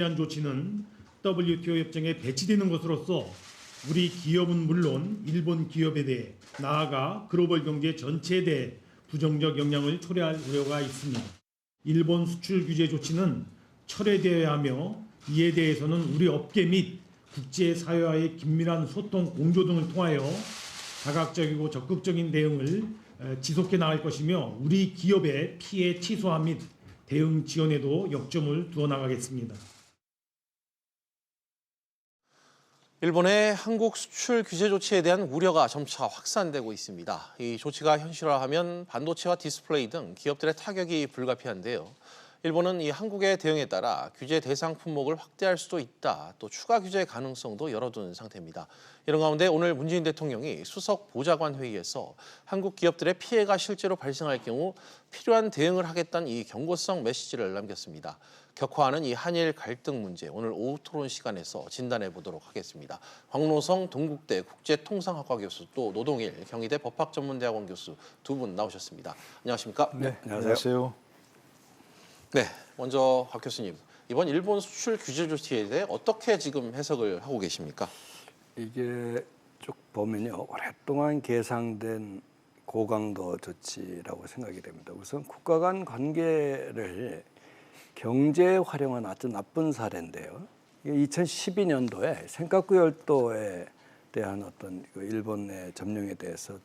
대한 조치는 WTO 협정에 배치되는 것으로서 우리 기업은 물론 일본 기업에 대해 나아가 글로벌 경제 전체에 대해 부정적 영향을 초래할 우려가 있습니다. 일본 수출 규제 조치는 철회되어야 하며 이에 대해서는 우리 업계 및 국제사회와의 긴밀한 소통, 공조 등을 통하여 다각적이고 적극적인 대응을 지속해 나갈 것이며 우리 기업의 피해 취소화 및 대응 지원에도 역점을 두어 나가겠습니다. 일본의 한국 수출 규제 조치에 대한 우려가 점차 확산되고 있습니다. 이 조치가 현실화하면 반도체와 디스플레이 등 기업들의 타격이 불가피한데요. 일본은 이 한국의 대응에 따라 규제 대상 품목을 확대할 수도 있다, 또 추가 규제 가능성도 열어둔 상태입니다. 이런 가운데 오늘 문재인 대통령이 수석 보좌관 회의에서 한국 기업들의 피해가 실제로 발생할 경우 필요한 대응을 하겠다는 이 경고성 메시지를 남겼습니다. 격화하는 이 한일 갈등 문제, 오늘 오후 토론 시간에서 진단해 보도록 하겠습니다. 황노성 동국대 국제통상학과 교수, 또 노동일 경희대 법학전문대학원 교수 두 분 나오셨습니다. 안녕하십니까? 네, 안녕하세요. 네, 먼저 박 교수님, 이번 일본 수출 규제 조치에 대해 어떻게 지금 해석을 하고 계십니까? 이게 쭉 보면요, 오랫동안 계상된 고강도 조치라고 생각이 됩니다. 우선 국가 간 관계를 경제에 활용한 아주 나쁜 사례인데요. 2012년도에 센카쿠 열도에 대한 어떤 일본의 점령에 대해서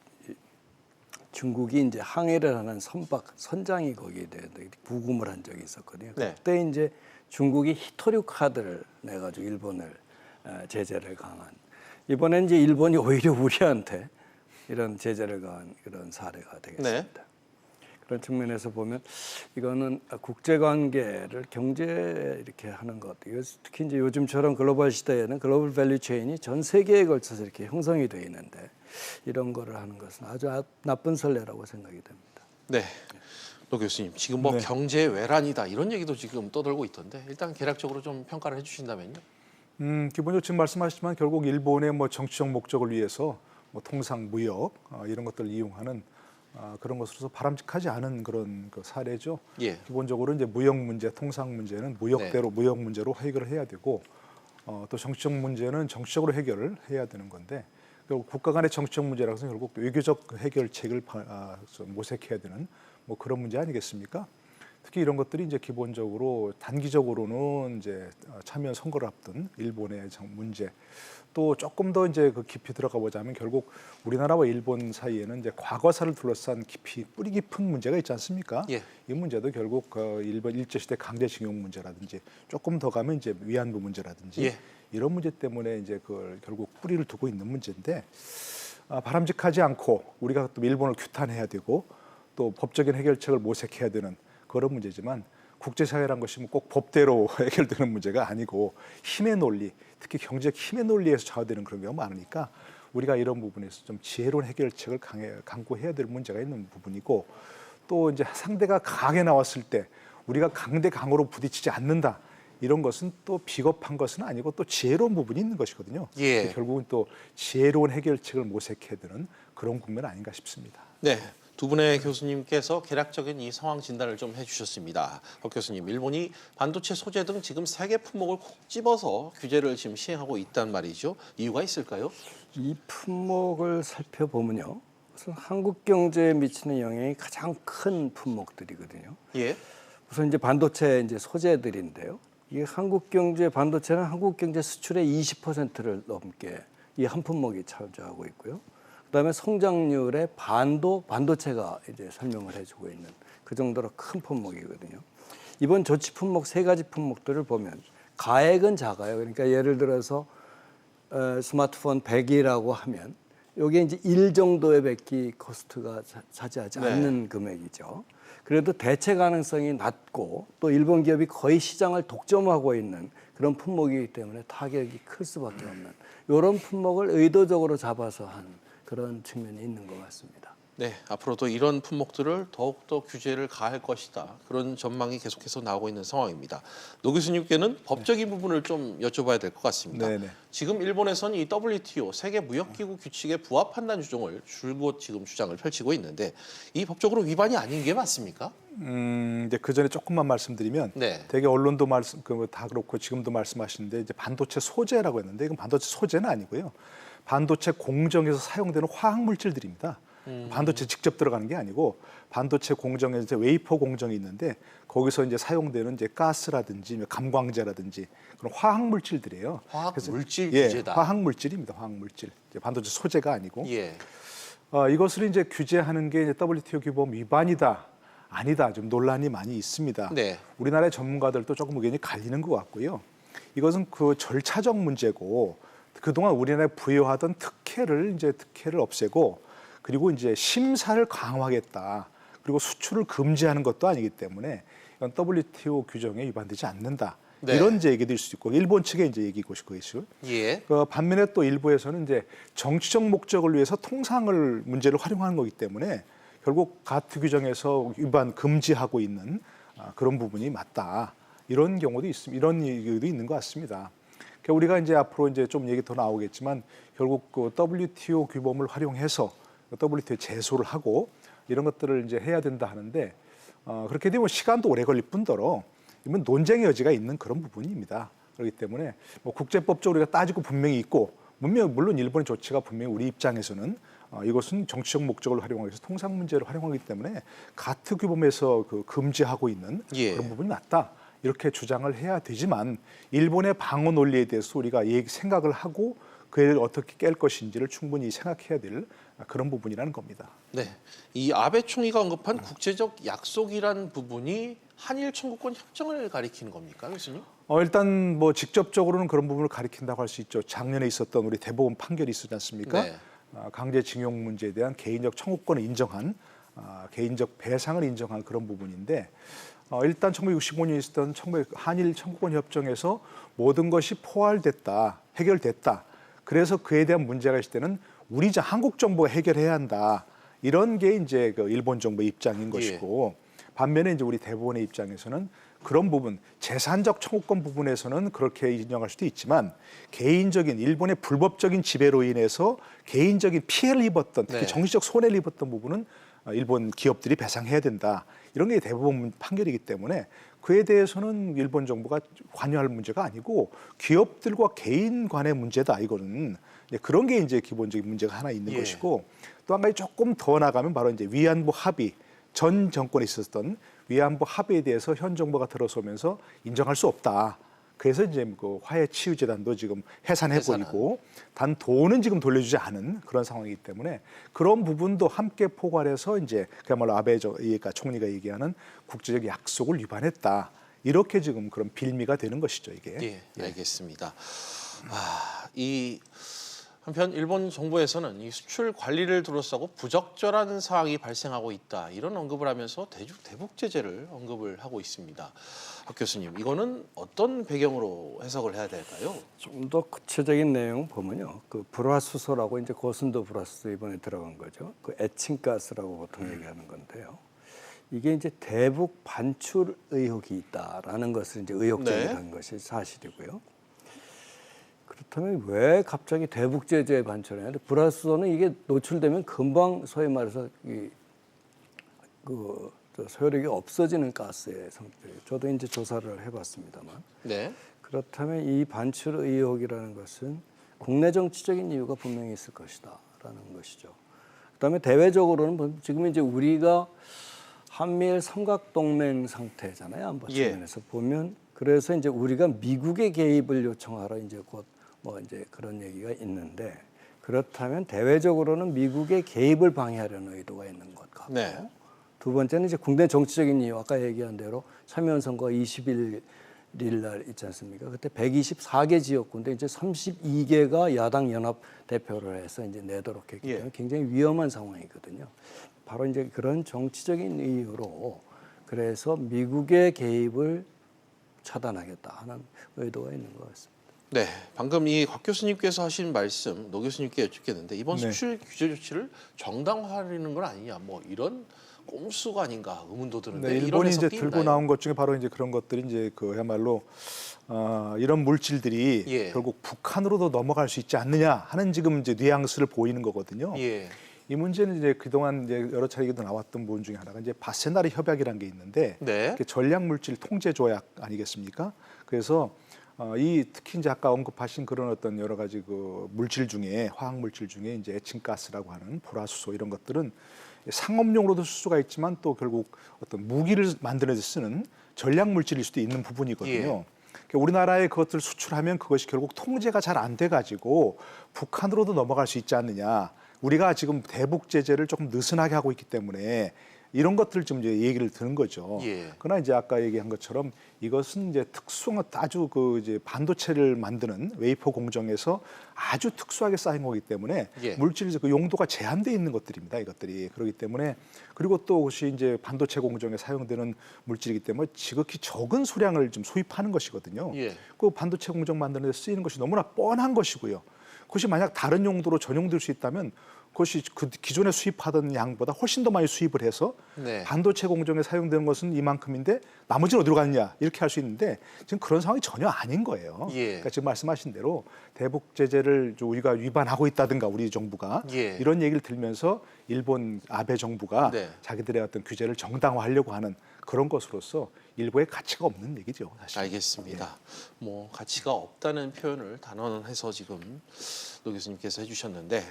중국이 이제 항해를 하는 선장이 거기에 대해서 부금을 한 적이 있었거든요. 네. 그때 이제 중국이 히토류 카드를 내가지고 일본을 제재를 강한. 이번엔 이제 일본이 오히려 우리한테 이런 제재를 가한 그런 사례가 되겠습니다. 네. 그런 측면에서 보면 이거는 국제관계를 경제에 이렇게 하는 것, 이거 특히 이제 요즘처럼 글로벌 시대에는 글로벌 밸류 체인이 전 세계에 걸쳐서 이렇게 형성이 되어 있는데 이런 거를 하는 것은 아주 나쁜 선례라고 생각이 됩니다. 네, 노 교수님, 지금 뭐 경제 외란이다 이런 얘기도 지금 떠돌고 있던데 일단 개략적으로 좀 평가를 해주신다면요. 기본적으로 지금 말씀하셨지만 결국 일본의 뭐 정치적 목적을 위해서 뭐 통상 무역 이런 것들을 이용하는 그런 것으로서 바람직하지 않은 그런 그 사례죠. 예. 기본적으로 이제 무역 문제, 통상 문제는 무역대로 무역 문제로 해결을 해야 되고 또 정치적 문제는 정치적으로 해결을 해야 되는 건데 결국 국가 간의 정치적 문제라서 결국 외교적 해결책을 모색해야 되는 뭐 그런 문제 아니겠습니까? 특히 이런 것들이 이제 기본적으로 단기적으로는 이제 참여 선거를 앞둔 일본의 문제, 또 조금 더 이제 그 깊이 들어가 보자면 결국 우리나라와 일본 사이에는 이제 과거사를 둘러싼 뿌리 깊은 문제가 있지 않습니까? 예. 이 문제도 결국 일본 일제시대 강제징용 문제라든지 조금 더 가면 이제 위안부 문제라든지 예. 이런 문제 때문에 이제 그걸 결국 뿌리를 두고 있는 문제인데 바람직하지 않고 우리가 또 일본을 규탄해야 되고 또 법적인 해결책을 모색해야 되는 그런 문제지만 국제사회란 것이 꼭 법대로 해결되는 문제가 아니고 힘의 논리, 특히 경제적 힘의 논리에서 좌우되는 그런 경우가 많으니까 우리가 이런 부분에서 좀 지혜로운 해결책을 강구해야 될 문제가 있는 부분이고 또 이제 상대가 강하게 나왔을 때 우리가 강대 강으로 부딪히지 않는다. 이런 것은 또 비겁한 것은 아니고 또 지혜로운 부분이 있는 것이거든요. 예. 결국은 또 지혜로운 해결책을 모색해야 되는 그런 국면 아닌가 싶습니다. 네. 두 분의 교수님께서 개략적인 이 상황 진단을 좀 해주셨습니다. 박 교수님, 일본이 반도체 소재 등 지금 세 개 품목을 콕 집어서 규제를 지금 시행하고 있단 말이죠. 이유가 있을까요? 이 품목을 살펴보면요, 우선 한국 경제에 미치는 영향이 가장 큰 품목들이거든요. 예. 우선 이제 반도체 이제 소재들인데요. 이 한국 경제 반도체는 한국 경제 수출의 20%를 넘게 이 한 품목이 차지하고 있고요. 그다음에 성장률의 반도체가 이제 설명을 해주고 있는 그 정도로 큰 품목이거든요. 이번 조치 품목 세 가지 품목들을 보면 가액은 작아요. 그러니까 예를 들어서 스마트폰 100이라고 하면 이게 이제 1 정도의 배기 코스트가 차지하지 않는 금액이죠. 그래도 대체 가능성이 낮고 또 일본 기업이 거의 시장을 독점하고 있는 그런 품목이기 때문에 타격이 클 수밖에 없는 이런 품목을 의도적으로 잡아서 한 그런 측면이 있는 것 같습니다. 네, 앞으로도 이런 품목들을 더욱더 규제를 가할 것이다. 그런 전망이 계속해서 나오고 있는 상황입니다. 노 교수님께는 법적인 부분을 좀 여쭤봐야 될 것 같습니다. 네네. 지금 일본에서는 이 WTO 세계무역기구 규칙에 부합한다는 주장을 줄곧 지금 주장을 펼치고 있는데 이 법적으로 위반이 아닌 게 맞습니까? 이제 그 전에 조금만 말씀드리면 네. 되게 언론도 말씀 다 그렇고 지금도 말씀하시는데 이제 반도체 소재라고 했는데 이건 반도체 소재는 아니고요. 반도체 공정에서 사용되는 화학 물질들입니다. 반도체 직접 들어가는 게 아니고 반도체 공정에 이제 웨이퍼 공정이 있는데 거기서 이제 사용되는 이제 가스라든지 감광제라든지 그런 화학 물질들이에요. 화학 물질 예, 규제다. 화학 물질입니다. 화학 물질. 이제 반도체 소재가 아니고 예. 이것을 이제 규제하는 게 이제 WTO 규범 위반이다. 아니다. 좀 논란이 많이 있습니다. 네. 우리나라의 전문가들도 조금 의견이 갈리는 것 같고요. 이것은 그 절차적 문제고 그동안 우리나라에 부여하던 특혜를 없애고 그리고 이제 심사를 강화하겠다. 그리고 수출을 금지하는 것도 아니기 때문에 이건 WTO 규정에 위반되지 않는다. 네. 이런 이제 얘기도 있을 수 있고 일본 측의 이제 얘기고 싶고요. 예. 반면에 또 일부에서는 이제 정치적 목적을 위해서 통상을 문제를 활용하는 거기 때문에 결국 가트 규정에서 위반 금지하고 있는 그런 부분이 맞다. 이런 경우도 있습니다. 이런 얘기도 있는 것 같습니다. 그러니까 우리가 이제 앞으로 이제 좀 얘기 더 나오겠지만 결국 그 WTO 규범을 활용해서 WTO에 제소를 하고 이런 것들을 이제 해야 된다 하는데 그렇게 되면 시간도 오래 걸릴 뿐더러 이건 논쟁의 여지가 있는 그런 부분입니다. 그렇기 때문에 뭐 국제법적으로 우리가 따지고 분명히 있고 물론 일본의 조치가 분명히 우리 입장에서는 이것은 정치적 목적을 활용하기 위해서 통상 문제를 활용하기 때문에 가트 규범에서 그 금지하고 있는 예. 그런 부분이 맞다. 이렇게 주장을 해야 되지만 일본의 방어 논리에 대해서 우리가 생각을 하고 그를 어떻게 깰 것인지를 충분히 생각해야 될 그런 부분이라는 겁니다. 네. 이 아베 총리가 언급한 국제적 약속이란 부분이 한일 청구권 협정을 가리키는 겁니까, 교수님? 일단 뭐 직접적으로는 그런 부분을 가리킨다고 할 수 있죠. 작년에 있었던 우리 대법원 판결이 있었지 않습니까? 네. 강제징용 문제에 대한 개인적 청구권을 인정한 개인적 배상을 인정한 그런 부분인데 일단 1965년에 있었던 한일 청구권 협정에서 모든 것이 포괄됐다, 해결됐다. 그래서 그에 대한 문제가 있을 때는 한국 정부가 해결해야 한다. 이런 게 이제 그 일본 정부의 입장인 것이고 반면에 이제 우리 대법원의 입장에서는 그런 부분, 재산적 청구권 부분에서는 그렇게 인정할 수도 있지만 개인적인 일본의 불법적인 지배로 인해서 개인적인 피해를 입었던 특히 네. 정치적 손해를 입었던 부분은 일본 기업들이 배상해야 된다. 이런 게 대법원 판결이기 때문에 그에 대해서는 일본 정부가 관여할 문제가 아니고 기업들과 개인 간의 문제다. 이거는 그런 게 이제 기본적인 문제가 하나 있는 예. 것이고 또 한 가지 조금 더 나가면 바로 이제 위안부 합의 전 정권에 있었던 위안부 합의에 대해서 현 정부가 들어서면서 인정할 수 없다. 그래서 이제 그 화해치유재단도 지금 해산해버리고 단 돈은 지금 돌려주지 않은 그런 상황이기 때문에 그런 부분도 함께 포괄해서 이제 그야말로 아베 총리가 얘기하는 국제적 약속을 위반했다. 이렇게 지금 그런 빌미가 되는 것이죠, 이게. 예, 알겠습니다. 한편 일본 정부에서는 이 수출 관리를 둘러싸고 부적절한 상황이 발생하고 있다. 이런 언급을 하면서 대북 제재를 언급을 하고 있습니다. 박 교수님, 이거는 어떤 배경으로 해석을 해야 될까요? 좀 더 구체적인 내용 보면요. 그 불화수소라고 이제 고순도 불화수소 이번에 들어간 거죠. 그 에칭가스라고 보통 얘기하는 건데요. 이게 이제 대북 반출 의혹이 있다라는 것을 이제 의혹적이라는 것이 사실이고요. 그렇다면 왜 갑자기 대북 제재에 반출해야 돼? 불화수소는 이게 노출되면 금방 소위 말해서 소요력이 없어지는 가스의 성격이에요. 저도 이제 조사를 해봤습니다만. 네. 그렇다면 이 반출 의혹이라는 것은 국내 정치적인 이유가 분명히 있을 것이다라는 것이죠. 그다음에 대외적으로는 지금 이제 우리가 한미일 삼각동맹 상태잖아요. 안보 측면에서 보면 그래서 이제 우리가 미국의 개입을 요청하러 이제 곧 뭐 이제 그런 얘기가 있는데 그렇다면 대외적으로는 미국의 개입을 방해하려는 의도가 있는 것 같고 네. 두 번째는 이제 국내 정치적인 이유 아까 얘기한 대로 참여연 선거 21일 날 있지 않습니까? 그때 124개 지역구인데 이제 32개가 야당 연합 대표를 해서 이제 내도록 했기 때문에 굉장히 위험한 상황이거든요. 바로 이제 그런 정치적인 이유로 그래서 미국의 개입을 차단하겠다 하는 의도가 있는 것 같습니다. 네, 방금 이 곽 교수님께서 하신 말씀 노 교수님께 여쭙겠는데 이번 네. 수출 규제 조치를 정당화하려는 건 아니냐, 뭐 이런 꼼수가 아닌가 의문도 드는데 네, 이런 일본이 이제 해석이 들고 있나요? 나온 것 중에 바로 이제 그런 것들이 이제 그야말로 이런 물질들이 예. 결국 북한으로도 넘어갈 수 있지 않느냐 하는 지금 이제 뉘앙스를 보이는 거거든요. 예, 이 문제는 이제 그동안 이제 여러 차례 나왔던 부분 중에 하나가 이제 바세나르 협약이라는 게 있는데 네, 그게 전략물질 통제 조약 아니겠습니까? 그래서 이 특히 이제 아까 언급하신 그런 어떤 여러 가지 그 물질 중에 화학 물질 중에 이제 에칭가스라고 하는 보라수소 이런 것들은 상업용으로도 쓸 수가 있지만 또 결국 어떤 무기를 만드는 데 쓰는 전략 물질일 수도 있는 부분이거든요. 예. 그러니까 우리나라에 그것을 수출하면 그것이 결국 통제가 잘 안 돼 가지고 북한으로도 넘어갈 수 있지 않느냐. 우리가 지금 대북 제재를 조금 느슨하게 하고 있기 때문에 이런 것들을 좀 이제 얘기를 드는 거죠. 예. 그러나 이제 아까 얘기한 것처럼 이것은 이제 특수한 아주 그 이제 반도체를 만드는 웨이퍼 공정에서 아주 특수하게 쌓인 거기 때문에 예. 물질 그 용도가 제한돼 있는 것들입니다. 이것들이 그렇기 때문에 그리고 또 혹시 이제 반도체 공정에 사용되는 물질이기 때문에 지극히 적은 수량을 좀 소입하는 것이거든요. 예. 그 반도체 공정 만드는 데 쓰이는 것이 너무나 뻔한 것이고요. 그것이 만약 다른 용도로 전용될 수 있다면 그것이 그 기존에 수입하던 양보다 훨씬 더 많이 수입을 해서 네. 반도체 공정에 사용되는 것은 이만큼인데 나머지는 어디로 갔냐 이렇게 할 수 있는데 지금 그런 상황이 전혀 아닌 거예요. 예. 그러니까 지금 말씀하신 대로 대북 제재를 우리가 위반하고 있다든가 우리 정부가 예. 이런 얘기를 들면서 일본 아베 정부가 네. 자기들의 어떤 규제를 정당화하려고 하는 그런 것으로서 일부의 가치가 없는 얘기죠. 사실. 알겠습니다. 뭐 가치가 없다는 표현을 단언해서 지금 노 교수님께서 해주셨는데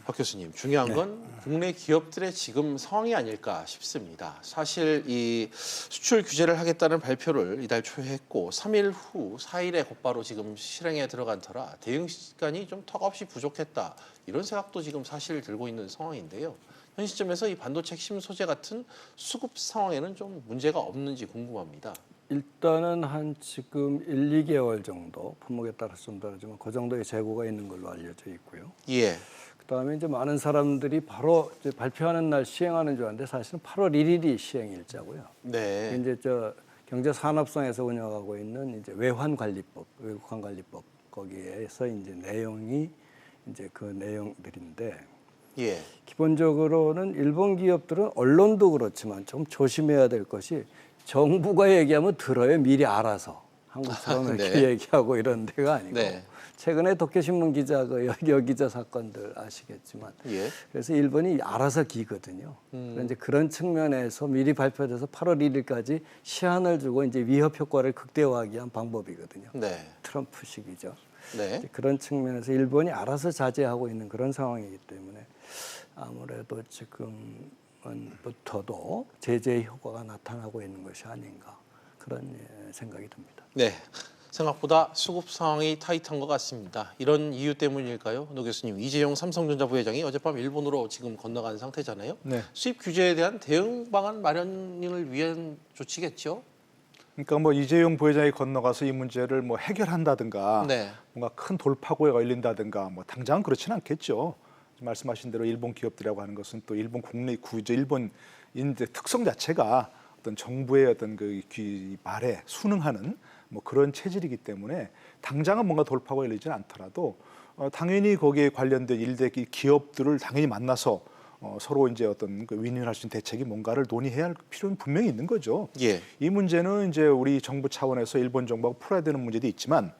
박 교수님 중요한 건 국내 기업들의 지금 상황이 아닐까 싶습니다. 사실 이 수출 규제를 하겠다는 발표를 이달 초에 했고 3일 후 4일에 곧바로 지금 실행에 들어간 터라 대응 시간이 좀 턱없이 부족했다. 이런 생각도 지금 사실 들고 있는 상황인데요. 현 시점에서 이 반도체 핵심 소재 같은 수급 상황에는 좀 문제가 없는지 궁금합니다. 일단은 한 지금 1, 2개월 정도 품목에 따라서 좀 다르지만 그 정도의 재고가 있는 걸로 알려져 있고요. 예. 그다음에 이제 많은 사람들이 바로 이제 발표하는 날 시행하는 줄 알았는데 사실은 8월 1일이 시행 일자고요. 네. 이제 저 경제산업성에서 운영하고 있는 이제 외환관리법, 외국환관리법 거기에서 이제 내용이 이제 그 내용들인데 예. 기본적으로는 일본 기업들은 언론도 그렇지만 좀 조심해야 될 것이 정부가 얘기하면 들어요. 미리 알아서. 한국처럼 이렇게 네. 얘기하고 이런 데가 아니고. 네. 최근에 도쿄신문 기자 그 여기자 사건들 아시겠지만 예. 그래서 일본이 알아서 기거든요. 그런데 그런 측면에서 미리 발표돼서 8월 1일까지 시한을 주고 이제 위협 효과를 극대화하기 위한 방법이거든요. 네. 트럼프식이죠. 네. 이제 그런 측면에서 일본이 알아서 자제하고 있는 그런 상황이기 때문에 아무래도 지금부터도 제재 효과가 나타나고 있는 것이 아닌가 그런 생각이 듭니다. 네. 생각보다 수급 상황이 타이트한 것 같습니다. 이런 이유 때문일까요? 노 교수님, 이재용 삼성전자 부회장이 어젯밤 일본으로 지금 건너간 상태잖아요. 네. 수입 규제에 대한 대응 방안 마련을 위한 조치겠죠? 그러니까 뭐 이재용 부회장이 건너가서 이 문제를 뭐 해결한다든가 네. 뭔가 큰 돌파구에 걸린다든가 뭐 당장은 그렇지는 않겠죠. 말씀하신 대로 일본 기업들이라고 하는 것은 또 일본 국내 구조 일본 인재 특성 자체가 어떤 정부의 어떤 그 말에 순응하는 뭐 그런 체질이기 때문에 당장은 뭔가 돌파구에 걸리지는 않더라도 당연히 거기에 관련된 일대 기업들을 당연히 만나서 서로 이제 어떤 그 윈윈할 수 있는 대책이 뭔가를 논의해야 할 필요는 분명히 있는 거죠. 예. 이 문제는 이제 우리 정부 차원에서 일본 정부하고 풀어야 되는 문제도 있지만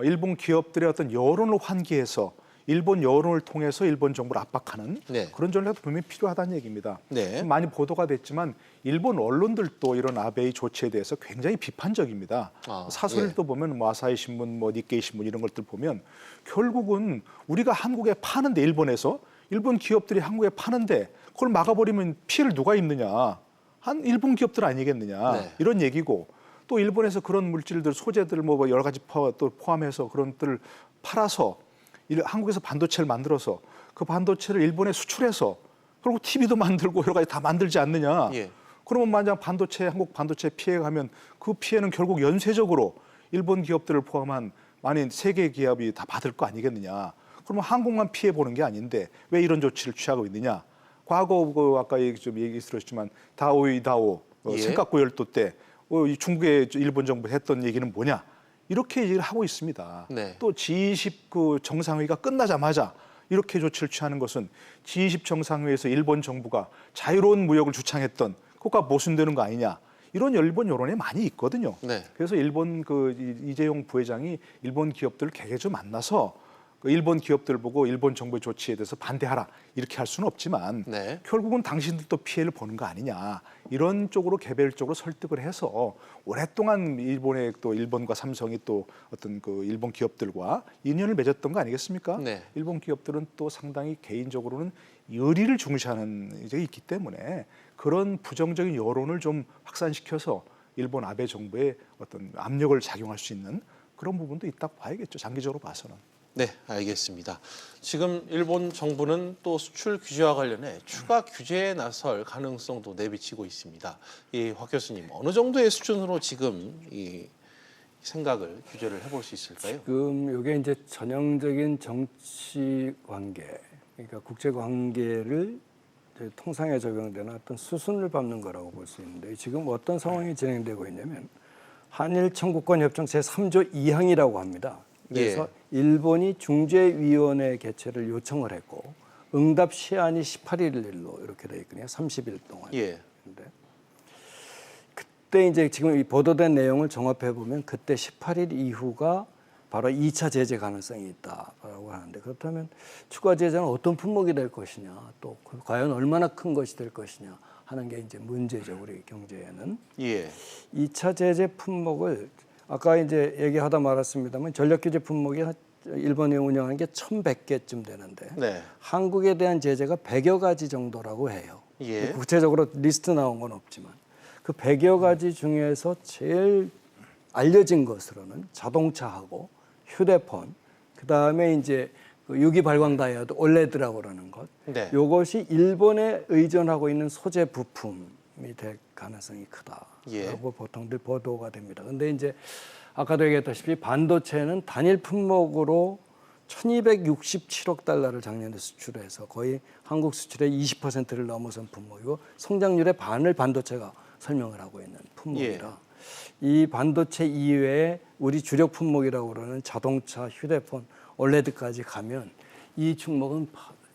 일본 기업들의 어떤 여론을 환기해서 일본 여론을 통해서 일본 정부를 압박하는 네. 그런 전략도 분명히 필요하다는 얘기입니다. 네. 많이 보도가 됐지만 일본 언론들도 이런 아베의 조치에 대해서 굉장히 비판적입니다. 아, 사설도 보면 뭐 아사히 신문, 뭐 니케이 신문 이런 것들 보면 결국은 우리가 한국에 파는데 일본에서 일본 기업들이 한국에 파는데 그걸 막아버리면 피해를 누가 입느냐? 한 일본 기업들 아니겠느냐? 네. 이런 얘기고 또 일본에서 그런 물질들 소재들 뭐 여러 가지 또 포함해서 그런 것들을 팔아서 한국에서 반도체를 만들어서 그 반도체를 일본에 수출해서 결국 TV도 만들고 여러 가지 다 만들지 않느냐. 예. 그러면 만약 한국 반도체 피해가 가면 그 피해는 결국 연쇄적으로 일본 기업들을 포함한 많은 세계 기업이 다 받을 거 아니겠느냐. 그러면 한국만 피해 보는 게 아닌데 왜 이런 조치를 취하고 있느냐. 과거 아까 좀 얘기 들었지만 다오이다오 예. 센카쿠 열도 때 이 중국의 일본 정부 했던 얘기는 뭐냐. 이렇게 얘기를 하고 있습니다. 네. 또 G20 그 정상회의가 끝나자마자 이렇게 조치를 취하는 것은 G20 정상회의에서 일본 정부가 자유로운 무역을 주창했던 그것과 모순되는 거 아니냐. 이런 일본 여론이 많이 있거든요. 네. 그래서 일본 그 이재용 부회장이 일본 기업들을 개개주 만나서 그 일본 기업들 보고 일본 정부의 조치에 대해서 반대하라 이렇게 할 수는 없지만 네. 결국은 당신들도 피해를 보는 거 아니냐 이런 쪽으로 개별적으로 설득을 해서 오랫동안 일본의 또 일본과 삼성이 또 어떤 그 일본 기업들과 인연을 맺었던 거 아니겠습니까? 네. 일본 기업들은 또 상당히 개인적으로는 의리를 중시하는 이제 있기 때문에 그런 부정적인 여론을 좀 확산시켜서 일본 아베 정부의 어떤 압력을 작용할 수 있는 그런 부분도 있다고 봐야겠죠. 장기적으로 봐서는. 네, 알겠습니다. 지금 일본 정부는 또 수출 규제와 관련해 추가 규제에 나설 가능성도 내비치고 있습니다. 박 교수님, 어느 정도의 수준으로 지금 이 생각을 규제를 해볼 수 있을까요? 지금 이게 이제 전형적인 정치 관계, 그러니까 국제 관계를 통상에 적용되는 어떤 수순을 밟는 거라고 볼 수 있는데 지금 어떤 상황이 진행되고 있냐면 한일 청구권 협정 제3조 2항이라고 합니다. 그래서 일본이 중재위원회 개최를 요청을 했고 응답 시한이 18일로 이렇게 돼 있거든요. 30일 동안. 예. 근데 그때 이제 지금 이 보도된 내용을 종합해 보면 그때 18일 이후가 바로 2차 제재 가능성이 있다라고 하는데 그렇다면 추가 제재는 어떤 품목이 될 것이냐 또 과연 얼마나 큰 것이 될 것이냐 하는 게 이제 문제죠. 우리 경제에는. 예. 2차 제재 품목을 아까 이제 얘기하다 말았습니다만 전력 규제 품목이 일본이 운영하는 게 1,100개쯤 되는데 네. 한국에 대한 제재가 100여 가지 정도라고 해요. 예. 구체적으로 리스트 나온 건 없지만 그 100여 가지 중에서 제일 알려진 것으로는 자동차하고 휴대폰, 그 다음에 이제 그 유기 발광 다이아도 올레드라고 그러는 것, 네. 이것이 일본에 의존하고 있는 소재 부품이 될 가능성이 크다라고 예. 보통들 보도가 됩니다. 근데 이제 아까도 얘기했다시피 반도체는 단일 품목으로 1,267억 달러를 작년에 수출해서 거의 한국 수출의 20%를 넘어선 품목이고 성장률의 반을 반도체가 설명을 하고 있는 품목이라 이 반도체 이외에 우리 주력 품목이라고 그러는 자동차, 휴대폰, 올레드까지 가면 이 충목은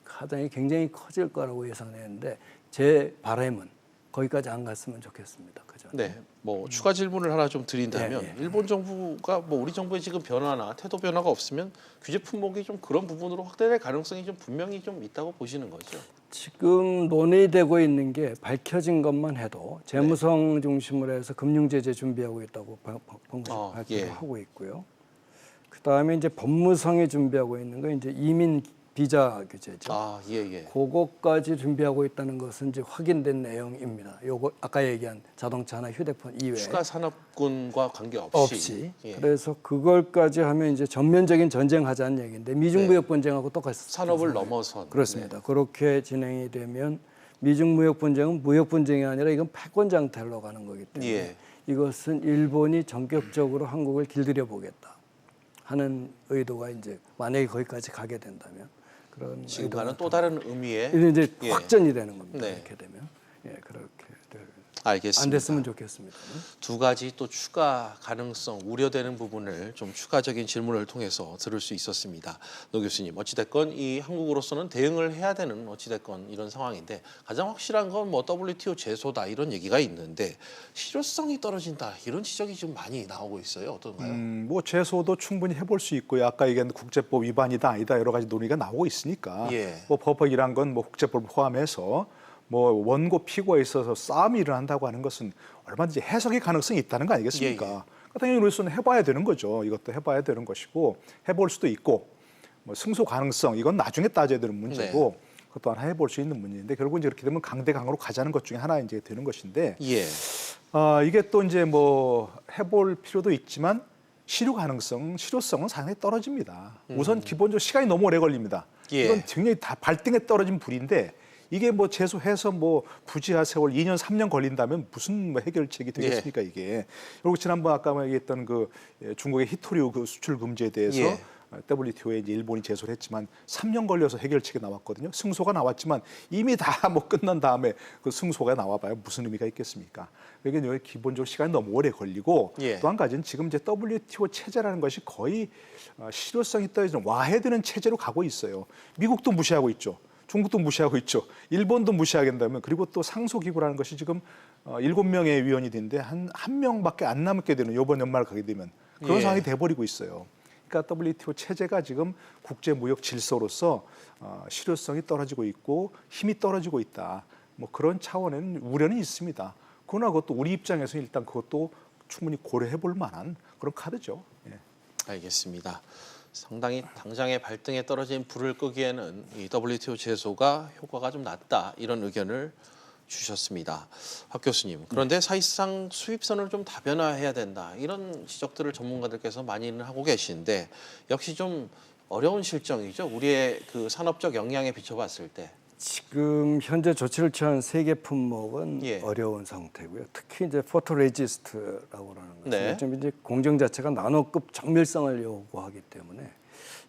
가장이 굉장히 커질 거라고 예상했는데 제 바람은 거기까지 안 갔으면 좋겠습니다. 그죠? 네. 뭐 추가 질문을 하나 좀 드린다면 예. 일본 정부가 뭐 우리 정부의 지금 변화나 태도 변화가 없으면 규제 품목이 좀 그런 부분으로 확대될 가능성이 좀 분명히 좀 있다고 보시는 거죠. 지금 논의되고 있는 게 밝혀진 것만 해도 재무성 중심으로 해서 금융 제재 준비하고 있다고 발표를 예. 하고 있고요. 그 다음에 이제 법무성이 준비하고 있는 거 이제 이민 비자 규제죠. 아, 예. 그거까지 준비하고 있다는 것은 이제 확인된 내용입니다. 요거 아까 얘기한 자동차나 휴대폰 이외에 추가 산업군과 관계없이. 없이. 예. 그래서 그걸까지 하면 이제 전면적인 전쟁하자는 얘기인데 미중 무역 분쟁하고 똑같이 산업을 넘어선. 그렇습니다. 그렇게 진행이 되면 미중 무역 분쟁은 무역 분쟁이 아니라 이건 패권 장탈로 가는 거기 때문에 예. 이것은 일본이 전격적으로 한국을 길들여 보겠다 하는 의도가 이제 만약에 거기까지 가게 된다면 그런 지금과는 또 다른 의미의. 이게 이제 예. 확전이 되는 겁니다. 네. 이렇게 되면 그렇게 알겠습니다. 안 됐으면 좋겠습니다. 두 가지 또 추가 가능성 우려되는 부분을 좀 추가적인 질문을 통해서 들을 수 있었습니다. 노 교수님, 어찌됐건 이 한국으로서는 대응을 해야 되는 어찌됐건 이런 상황인데 가장 확실한 건 뭐 WTO 제소다 이런 얘기가 있는데 실효성이 떨어진다 이런 지적이 좀 많이 나오고 있어요. 어떤가요? 뭐 제소도 충분히 해볼 수 있고요. 아까 얘기한 국제법 위반이다 아니다 여러 가지 논의가 나오고 있으니까 예. 뭐 법이란 건 뭐 국제법을 포함해서 뭐 원고 피고에 있어서 싸움이 일어난다고 하는 것은 얼마든지 해석의 가능성이 있다는 거 아니겠습니까? 예. 당연히 우리로서는 해봐야 되는 거죠. 이것도 해봐야 되는 것이고 해볼 수도 있고 뭐 승소 가능성 이건 나중에 따져야 되는 문제고 그것도 하나 해볼 수 있는 문제인데 결국 이제 이렇게 되면 강대강으로 가자는 것 중에 하나 이제 되는 것인데 예. 이게 또 이제 뭐 해볼 필요도 있지만 실효성은 상당히 떨어집니다. 우선 기본적으로 시간이 너무 오래 걸립니다. 예. 이건 굉장히 다 발등에 떨어진 불인데 이게 뭐 제소해서 뭐 부지하 세월 2년 3년 걸린다면 무슨 뭐 해결책이 되겠습니까 이게. 그리고 지난번 아까 얘기했던 그 중국의 히토류 그 수출 금지에 대해서 WTO에 이제 일본이 제소를 했지만 3년 걸려서 해결책이 나왔거든요. 승소가 나왔지만 이미 다 뭐 끝난 다음에 그 승소가 나와봐야 무슨 의미가 있겠습니까? 이게 기본적으로 시간이 너무 오래 걸리고 예. 또 한 가지는 지금 이제 WTO 체제라는 것이 거의 실효성이 떨어지는 와해되는 체제로 가고 있어요. 미국도 무시하고 있죠. 중국도 무시하고 있죠. 일본도 무시하게 된다면 그리고 또 상소기구라는 것이 지금 7명의 위원이 되는데 한 명밖에 안 남게 되는 이번 연말 가게 되면 그런 예. 상황이 돼버리고 있어요. 그러니까 WTO 체제가 지금 국제무역 질서로서 실효성이 떨어지고 있고 힘이 떨어지고 있다. 뭐 그런 차원에는 우려는 있습니다. 그러나 그것도 우리 입장에서 일단 그것도 충분히 고려해 볼 만한 그런 카드죠. 예. 알겠습니다. 상당히 당장의 발등에 떨어진 불을 끄기에는 이 WTO 제소가 효과가 좀 낮다 이런 의견을 주셨습니다. 박 교수님. 그런데 사실상 수입선을 좀 다변화해야 된다 이런 지적들을 전문가들께서 많이는 하고 계신데 역시 좀 어려운 실정이죠. 우리의 그 산업적 역량에 비춰봤을 때. 지금 현재 조치를 취한 세계 품목은 예. 어려운 상태고요. 특히 이제 포토레지스트라고 하는 것은 네. 좀 이제 공정 자체가 나노급 정밀성을 요구하기 때문에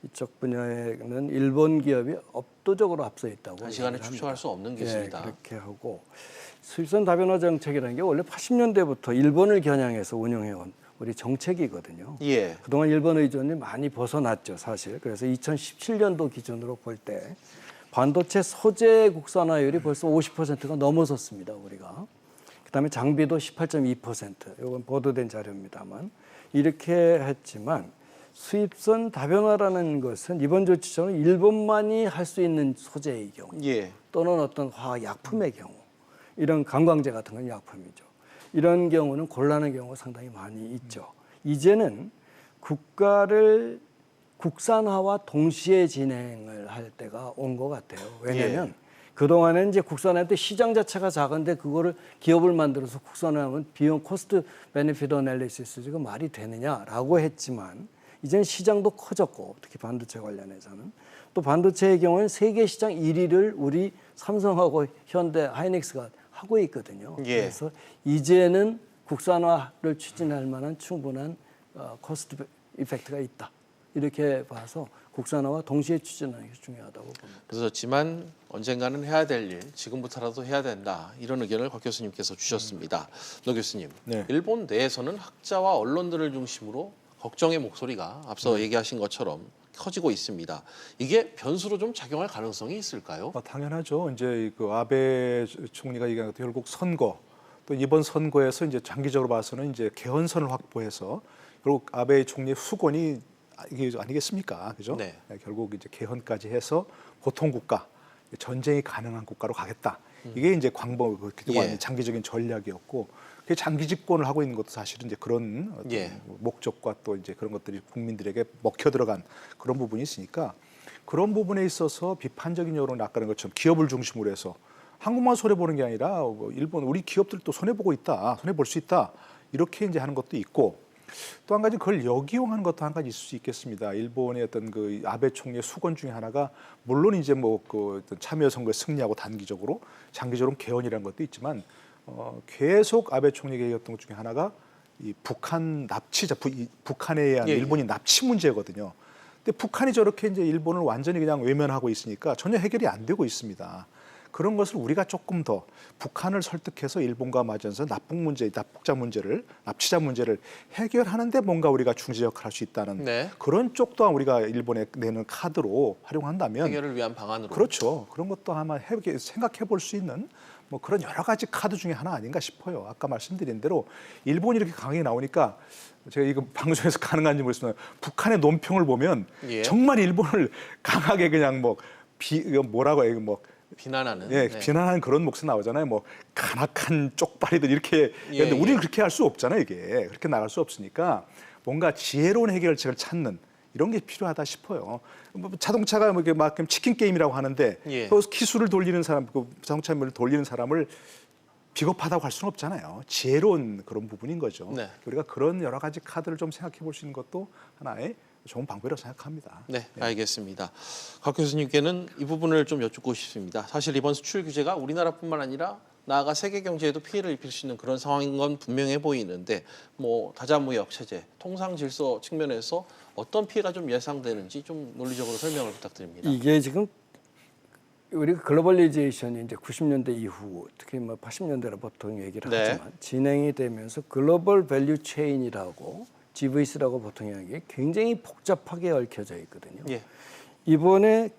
이쪽 분야에는 일본 기업이 압도적으로 앞서 있다고. 단시간에 얘기를 추측할 합니다. 수 없는 예, 기술이다. 그렇게 하고 수입선 다변화 정책이라는 게 원래 80년대부터 일본을 겨냥해서 운영해온 우리 정책이거든요. 예. 그동안 일본 의존이 많이 벗어났죠, 사실. 그래서 2017년도 기준으로 볼 때 반도체 소재 국산화율이 벌써 50%가 넘어섰습니다, 우리가. 그다음에 장비도 18.2%. 이건 보도된 자료입니다만 이렇게 했지만 수입선 다변화라는 것은 이번 조치처럼 일본만이 할 수 있는 소재의 경우 예. 또는 어떤 화학 약품의 경우 이런 관광제 같은 건 약품이죠. 이런 경우는 곤란한 경우가 상당히 많이 있죠. 이제는 국가를 국산화와 동시에 진행을 할 때가 온 것 같아요. 왜냐하면 그동안은 이제 국산화할 때 시장 자체가 작은데 그거를 기업을 만들어서 국산화하면 비용 코스트 베네핏 어널리시스가 말이 되느냐라고 했지만 이제는 시장도 커졌고 특히 반도체 관련해서는 또 반도체의 경우는 세계 시장 1위를 우리 삼성하고 현대 하이닉스가 하고 있거든요. 예. 그래서 이제는 국산화를 추진할 만한 충분한 코스트 이펙트가 있다. 이렇게 봐서 국산화와 동시에 추진하는 게 중요하다고 봅니다. 그렇지만 언젠가는 해야 될 일, 지금부터라도 해야 된다. 이런 의견을 박 교수님께서 주셨습니다. 노 교수님, 네. 일본 내에서는 학자와 언론들을 중심으로 걱정의 목소리가 앞서 얘기하신 것처럼 커지고 있습니다. 이게 변수로 좀 작용할 가능성이 있을까요? 당연하죠. 이제 그 아베 총리가 얘기한 것도 결국 선거 또 이번 선거에서 이제 장기적으로 봐서는 이제 개헌선을 확보해서 결국 아베 총리의 수건이 이게 아니겠습니까? 그죠? 네. 결국 이제 개헌까지 해서 보통 국가, 전쟁이 가능한 국가로 가겠다. 이게 이제 그동안 예. 장기적인 전략이었고, 그 장기 집권을 하고 있는 것도 사실은 이제 그런 어떤 예. 목적과 또 이제 그런 것들이 국민들에게 먹혀 들어간 그런 부분이 있으니까 그런 부분에 있어서 비판적인 여론이 아까 그런 것처럼 기업을 중심으로 해서 한국만 손해 보는 게 아니라 일본 우리 기업들도 손해 보고 있다, 손해 볼 수 있다 이렇게 이제 하는 것도 있고. 또 한 가지 그걸 역이용하는 것도 한 가지 있을 수 있겠습니다. 일본의 어떤 그 아베 총리의 수건 중에 하나가 물론 이제 뭐 그 참여 선거에 승리하고 단기적으로 장기적으로 개헌이라는 것도 있지만 계속 아베 총리가 얘기했던 것 중에 하나가 이 북한 납치자 북한에 의한 예, 예. 일본이 납치 문제거든요. 근데 북한이 저렇게 이제 일본을 완전히 그냥 외면하고 있으니까 전혀 해결이 안 되고 있습니다. 그런 것을 우리가 조금 더 북한을 설득해서 일본과 맞아서 납북자 문제를 납치자 문제를 해결하는데 뭔가 우리가 중재 역할을 할 수 있다는 네. 그런 쪽 또한 우리가 일본에 내는 카드로 활용한다면 해결을 위한 방안으로. 그렇죠. 그런 것도 아마 생각해 볼 수 있는 뭐 그런 여러 가지 카드 중에 하나 아닌가 싶어요. 아까 말씀드린 대로 일본이 이렇게 강하게 나오니까 제가 이거 방송에서 가능한지 모르겠지만 북한의 논평을 보면 예. 정말 일본을 강하게 그냥 뭐라고 해요? 비난하는. 예, 네. 비난하는 그런 목소리 나오잖아요. 뭐 간악한 쪽발이들 이렇게. 예, 근데 우리는 예. 그렇게 할 수 없잖아요. 이게 그렇게 나갈 수 없으니까 뭔가 지혜로운 해결책을 찾는 이런 게 필요하다 싶어요. 뭐 자동차가 뭐 이렇게 막 치킨 게임이라고 하는데 예. 그 기술을 돌리는 사람, 그 자동차를 돌리는 사람을 비겁하다고 할 수는 없잖아요. 지혜로운 그런 부분인 거죠. 네. 우리가 그런 여러 가지 카드를 좀 생각해 볼 수 있는 것도 하나의 좋은 방법이라고 생각합니다. 네, 알겠습니다. 박 교수님께는 이 부분을 좀 여쭙고 싶습니다. 사실 이번 수출 규제가 우리나라뿐만 아니라 나아가 세계 경제에도 피해를 입힐 수 있는 그런 상황인 건 분명해 보이는데 뭐 다자무역 체제, 통상 질서 측면에서 어떤 피해가 좀 예상되는지 좀 논리적으로 설명을 부탁드립니다. 이게 지금 우리가 글로벌리제이션이 이제 90년대 이후 특히 뭐 80년대로 보통 얘기를 네. 하지만 진행이 되면서 글로벌 밸류 체인이라고 GVC라고 보통 이야기해 굉장히 복잡하게 얽혀져 있거든요. 예. 이번에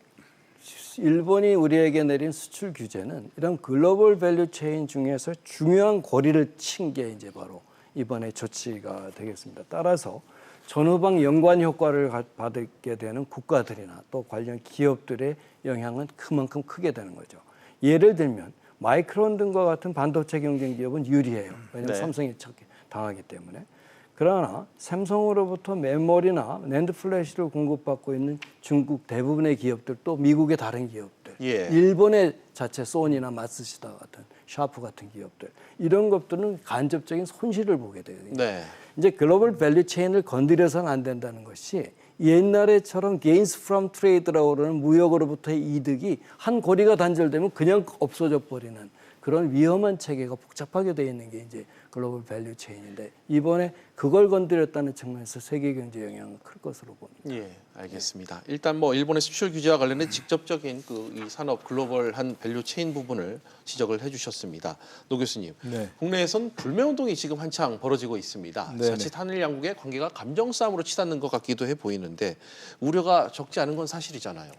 일본이 우리에게 내린 수출 규제는 이런 글로벌 밸류 체인 중에서 중요한 고리를 친 게 이제 바로 이번에 조치가 되겠습니다. 따라서 전후방 연관 효과를 받게 되는 국가들이나 또 관련 기업들의 영향은 그만큼 크게 되는 거죠. 예를 들면 마이크론 등과 같은 반도체 경쟁 기업은 유리해요. 왜냐하면 네. 삼성이 당하기 때문에. 그러나 삼성으로부터 메모리나 낸드 플래시를 공급받고 있는 중국 대부분의 기업들 또 미국의 다른 기업들, 예. 일본의 자체 소니나 마츠시다 같은 샤프 같은 기업들 이런 것들은 간접적인 손실을 보게 돼요. 네. 이제 글로벌 밸류 체인을 건드려서는 안 된다는 것이 옛날에처럼 gains from trade라고 그러는 무역으로부터의 이득이 한 고리가 단절되면 그냥 없어져 버리는 그런 위험한 체계가 복잡하게 되어 있는 게 이제 글로벌 밸류 체인인데 이번에 그걸 건드렸다는 측면에서 세계 경제 영향은 클 것으로 봅니다. 예, 알겠습니다. 일단 뭐 일본의 수출 규제와 관련된 직접적인 그 이 산업 글로벌한 밸류 체인 부분을 지적을 해주셨습니다. 노 교수님, 네. 국내에선 불매 운동이 지금 한창 벌어지고 있습니다. 네네. 자칫 한일 양국의 관계가 감정 싸움으로 치닫는 것 같기도 해 보이는데 우려가 적지 않은 건 사실이잖아요.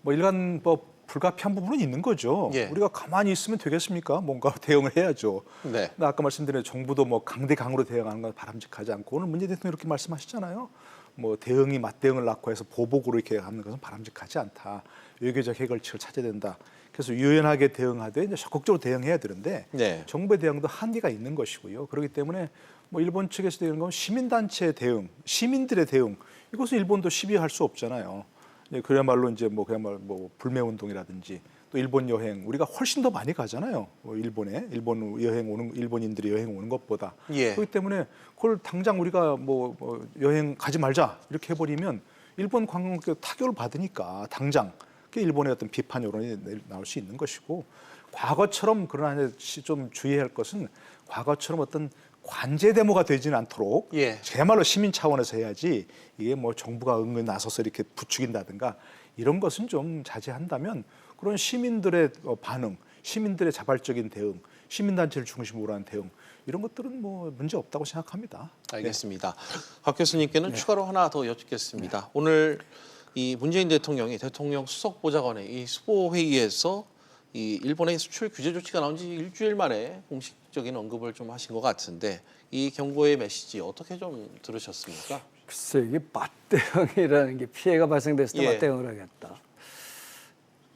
뭐 일간 불가피한 부분은 있는 거죠. 예. 우리가 가만히 있으면 되겠습니까? 뭔가 대응을 해야죠. 네. 근데 아까 말씀드린 정부도 뭐 강대강으로 대응하는 건 바람직하지 않고 오늘 문재인 대통령 이렇게 말씀하시잖아요. 뭐 대응이 맞대응을 낳고 해서 보복으로 이렇게 하는 것은 바람직하지 않다. 외교적 해결책을 찾아야 된다. 그래서 유연하게 대응하되 이제 적극적으로 대응해야 되는데 네. 정부의 대응도 한계가 있는 것이고요. 그렇기 때문에 뭐 일본 측에서 되는 건 시민단체 대응, 시민들의 대응 이것은 일본도 시비할 수 없잖아요. 그야말로 이제 뭐 그야말로 뭐 불매 운동이라든지 또 일본 여행 우리가 훨씬 더 많이 가잖아요. 일본에 일본 여행 오는 일본인들이 여행 오는 것보다 예. 그렇기 때문에 그걸 당장 우리가 뭐 여행 가지 말자 이렇게 해버리면 일본 관광객 타격을 받으니까 당장 그게 일본의 어떤 비판 여론이 나올 수 있는 것이고 과거처럼 그러나 좀 주의할 것은 과거처럼 어떤 관제 데모가 되지는 않도록 예. 제말로 시민 차원에서 해야지 이게 뭐 정부가 은근 나서서 이렇게 부추긴다든가 이런 것은 좀 자제한다면 그런 시민들의 반응, 시민들의 자발적인 대응, 시민단체를 중심으로 한 대응 이런 것들은 뭐 문제 없다고 생각합니다. 알겠습니다. 박 교수님께는 추가로 하나 더 여쭙겠습니다. 오늘 이 문재인 대통령이 대통령 수석보좌관의 이 수보회의에서 이 일본의 수출 규제 조치가 나온 지 일주일 만에 공식적인 언급을 좀 하신 것 같은데 이 경고의 메시지 어떻게 좀 들으셨습니까? 글쎄 이게 맞대응이라는 게 피해가 발생됐을 때 예. 맞대응을 하겠다.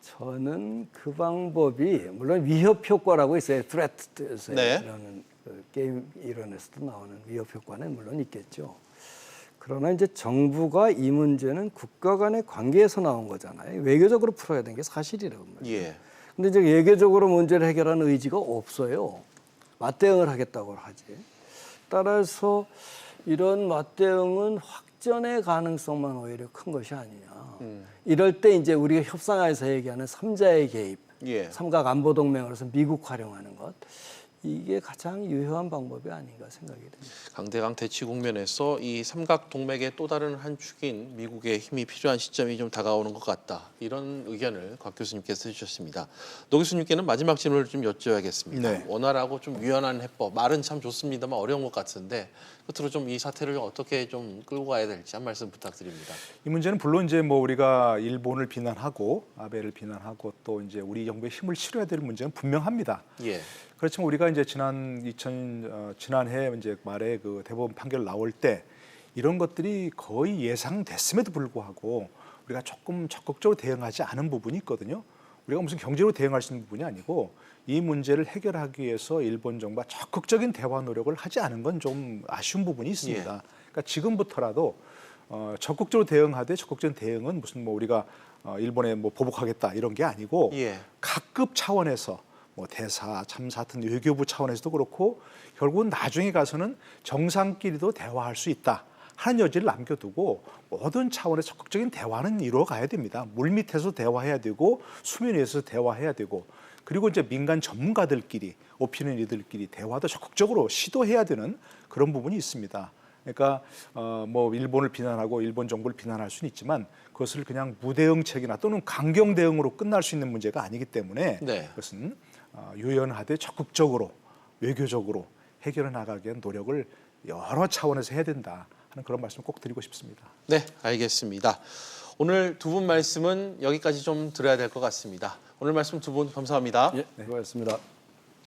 저는 그 방법이 물론 위협 효과라고 있어요. threat에서 네. 이라는 그 게임 이론에서도 나오는 위협 효과는 물론 있겠죠. 그러나 이제 정부가 이 문제는 국가 간의 관계에서 나온 거잖아요. 외교적으로 풀어야 되는 게 사실이라고 말이에요. 예. 근데 이제 외교적으로 문제를 해결하는 의지가 없어요. 맞대응을 하겠다고 하지. 따라서 이런 맞대응은 확전의 가능성만 오히려 큰 것이 아니냐. 이럴 때 이제 우리가 협상에서 얘기하는 삼자의 개입, 예. 삼각 안보 동맹으로서 미국 활용하는 것. 이게 가장 유효한 방법이 아닌가 생각이 됩니다. 강대강 대치 국면에서 이 삼각 동맥의 또 다른 한 축인 미국의 힘이 필요한 시점이 좀 다가오는 것 같다. 이런 의견을 곽 교수님께서 해주셨습니다. 노 교수님께는 마지막 질문을 좀 여쭤야겠습니다. 네. 원활하고 좀 유연한 해법, 말은 참 좋습니다만 어려운 것 같은데 끝으로 좀 이 사태를 어떻게 좀 끌고 가야 될지 한 말씀 부탁드립니다. 이 문제는 물론 이제 뭐 우리가 일본을 비난하고 아베를 비난하고 또 이제 우리 정부의 힘을 실어야 될 문제는 분명합니다. 예. 그렇지만 우리가 이제 지난해 이제 말에 그 대법원 판결 나올 때 이런 것들이 거의 예상됐음에도 불구하고 우리가 조금 적극적으로 대응하지 않은 부분이 있거든요. 우리가 무슨 경제로 대응할 수 있는 부분이 아니고 이 문제를 해결하기 위해서 일본 정부가 적극적인 대화 노력을 하지 않은 건 좀 아쉬운 부분이 있습니다. 예. 그러니까 지금부터라도 적극적으로 대응하되 적극적인 대응은 무슨 뭐 우리가 일본에 뭐 보복하겠다 이런 게 아니고 예. 각급 차원에서 뭐 대사, 참사 같은 외교부 차원에서도 그렇고 결국은 나중에 가서는 정상끼리도 대화할 수 있다 하는 여지를 남겨두고 모든 차원의 적극적인 대화는 이루어가야 됩니다. 물밑에서 대화해야 되고 수면 위에서 대화해야 되고 그리고 이제 민간 전문가들끼리 오피니언 리더들끼리 대화도 적극적으로 시도해야 되는 그런 부분이 있습니다. 그러니까 뭐 일본을 비난하고 일본 정부를 비난할 수는 있지만 그것을 그냥 무대응책이나 또는 강경 대응으로 끝날 수 있는 문제가 아니기 때문에 네. 그것은 유연하되 적극적으로 외교적으로 해결해 나가기 위한 노력을 여러 차원에서 해야 된다 하는 그런 말씀을 꼭 드리고 싶습니다. 네, 알겠습니다. 오늘 두 분 말씀은 여기까지 좀 들어야 될 것 같습니다. 오늘 말씀 두 분 감사합니다. 예, 고맙습니다.